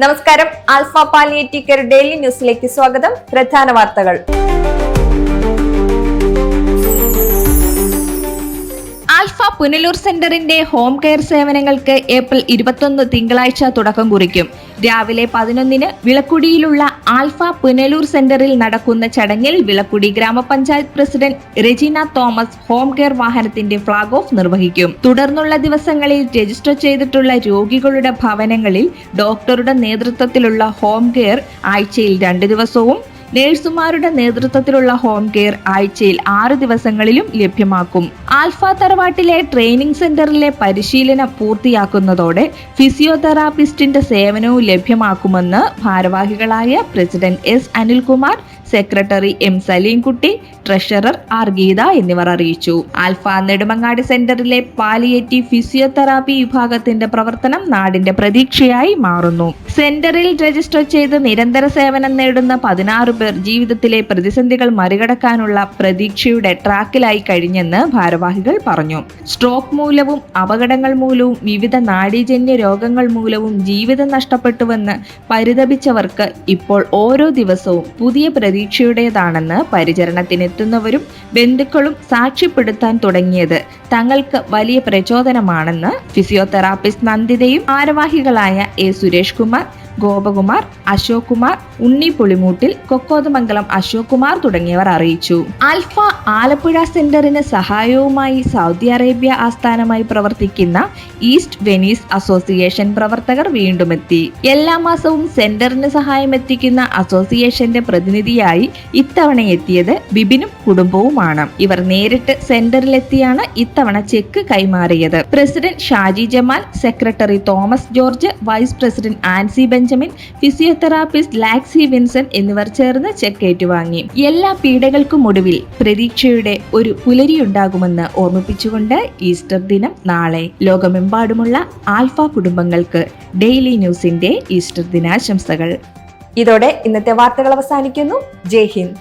നമസ്കാരം. Alpha palliative care daily ന്യൂസിലേക്ക് സ്വാഗതം. പ്രധാന വാർത്തകൾ. ആൽഫ പുനലൂർ സെന്ററിന്റെ ഹോം കെയർ സേവനങ്ങൾക്ക് ഏപ്രിൽ 21 തിങ്കളാഴ്ച തുടക്കം കുറിക്കും. രാവിലെ 11-ന് വിളക്കുടിയിലുള്ള ആൽഫ പുനലൂർ സെന്ററിൽ നടക്കുന്ന ചടങ്ങിൽ വിളക്കുടി ഗ്രാമപഞ്ചായത്ത് president Regina Thomas home care വാഹനത്തിന്റെ ഫ്ളാഗ് ഓഫ് നിർവഹിക്കും. തുടർന്നുള്ള ദിവസങ്ങളിൽ രജിസ്റ്റർ ചെയ്തിട്ടുള്ള രോഗികളുടെ ഭവനങ്ങളിൽ ഡോക്ടറുടെ നേതൃത്വത്തിലുള്ള ഹോം കെയർ ആഴ്ചയിൽ 2 ദിവസവും നഴ്സുമാരുടെ നേതൃത്വത്തിലുള്ള ഹോം കെയർ ആഴ്ചയിൽ 6 ദിവസങ്ങളിലും ലഭ്യമാക്കും. ആൽഫ തറവാട്ടിലെ ട്രെയിനിംഗ് സെന്ററിലെ പരിശീലനം പൂർത്തിയാക്കുന്നതോടെ ഫിസിയോതെറാപ്പിസ്റ്റിന്റെ സേവനവും ലഭ്യമാക്കുമെന്ന് ഭാരവാഹികളായ president S Anilkumar, secretary M Salimkutty, treasurer R Geetha എന്നിവർ അറിയിച്ചു. ആൽഫ നെടുമങ്ങാട് സെന്ററിലെ പാലിയേറ്റീവ് ഫിസിയോതെറാപ്പി വിഭാഗത്തിന്റെ പ്രവർത്തനം നാടിന്റെ പ്രതീക്ഷയായി മാറുന്നു. സെന്ററിൽ രജിസ്റ്റർ ചെയ്ത് നിരന്തര സേവനം നേടുന്ന 16 പേർ ജീവിതത്തിലെ പ്രതിസന്ധികൾ മറികടക്കാനുള്ള പ്രതീക്ഷയുടെ ട്രാക്കിലായി കഴിഞ്ഞെന്ന് ഭാരവാഹികൾ പറഞ്ഞു. സ്ട്രോക്ക് മൂലവും അപകടങ്ങൾ മൂലവും വിവിധ നാഡീജന്യ രോഗങ്ങൾ മൂലവും ജീവിതം നഷ്ടപ്പെട്ടുവെന്ന് പരിതപിച്ചവർക്ക് ഇപ്പോൾ ഓരോ ദിവസവും പുതിയ പ്രതീക്ഷയുടേതാണെന്ന് പരിചരണത്തിനെത്തുന്നവരും ബന്ധുക്കളും സാക്ഷ്യപ്പെടുത്താൻ തുടങ്ങിയത് തങ്ങൾക്ക് വലിയ പ്രചോദനമാണെന്ന് ഫിസിയോതെറാപ്പിസ്റ്റ് നന്ദിതയും ഭാരവാഹികളായ എ സുരേഷ് കുമാർ, ഗോപകുമാർ, അശോക് കുമാർ, ഉണ്ണി പുളിമൂട്ടിൽ, കൊക്കോതമംഗലം അശോക് കുമാർ തുടങ്ങിയവർ അറിയിച്ചു. ആൽഫ ആലപ്പുഴ സെന്ററിന് സഹായവുമായി സൗദി അറേബ്യ ആസ്ഥാനമായി പ്രവർത്തിക്കുന്ന ഈസ്റ്റ് വെനീസ് അസോസിയേഷൻ പ്രവർത്തകർ വീണ്ടുമെത്തി. എല്ലാ മാസവും സെന്ററിന് സഹായം എത്തിക്കുന്ന അസോസിയേഷന്റെ പ്രതിനിധിയായി ഇത്തവണ എത്തിയത് ബിബിനും കുടുംബവുമാണ്. ഇവർ നേരിട്ട് സെന്ററിലെത്തിയാണ് ഇത്തവണ ചെക്ക് കൈമാറിയത്. President Shaji Jamal, secretary Thomas George, vice president Ancy Benjamin, physiotherapist Laxy Vincent എന്നിവർ ചേർന്ന് ചെക്ക് ഏറ്റുവാങ്ങി. എല്ലാ പീഡകൾക്കും ഒടുവിൽ പ്രതീക്ഷയുടെ ഒരു പുലരിയുണ്ടാകുമെന്ന് ഓർമ്മിപ്പിച്ചുകൊണ്ട് ഈസ്റ്റർ ദിനം നാളെ. ലോകമെമ്പാടുമുള്ള ആൽഫ കുടുംബങ്ങൾക്ക് ഡെയിലി ന്യൂസിന്റെ ഈസ്റ്റർ ദിനാശംസകൾ. ഇതോടെ ഇന്നത്തെ വാർത്തകൾ അവസാനിക്കുന്നു. ജയ് ഹിന്ദ്.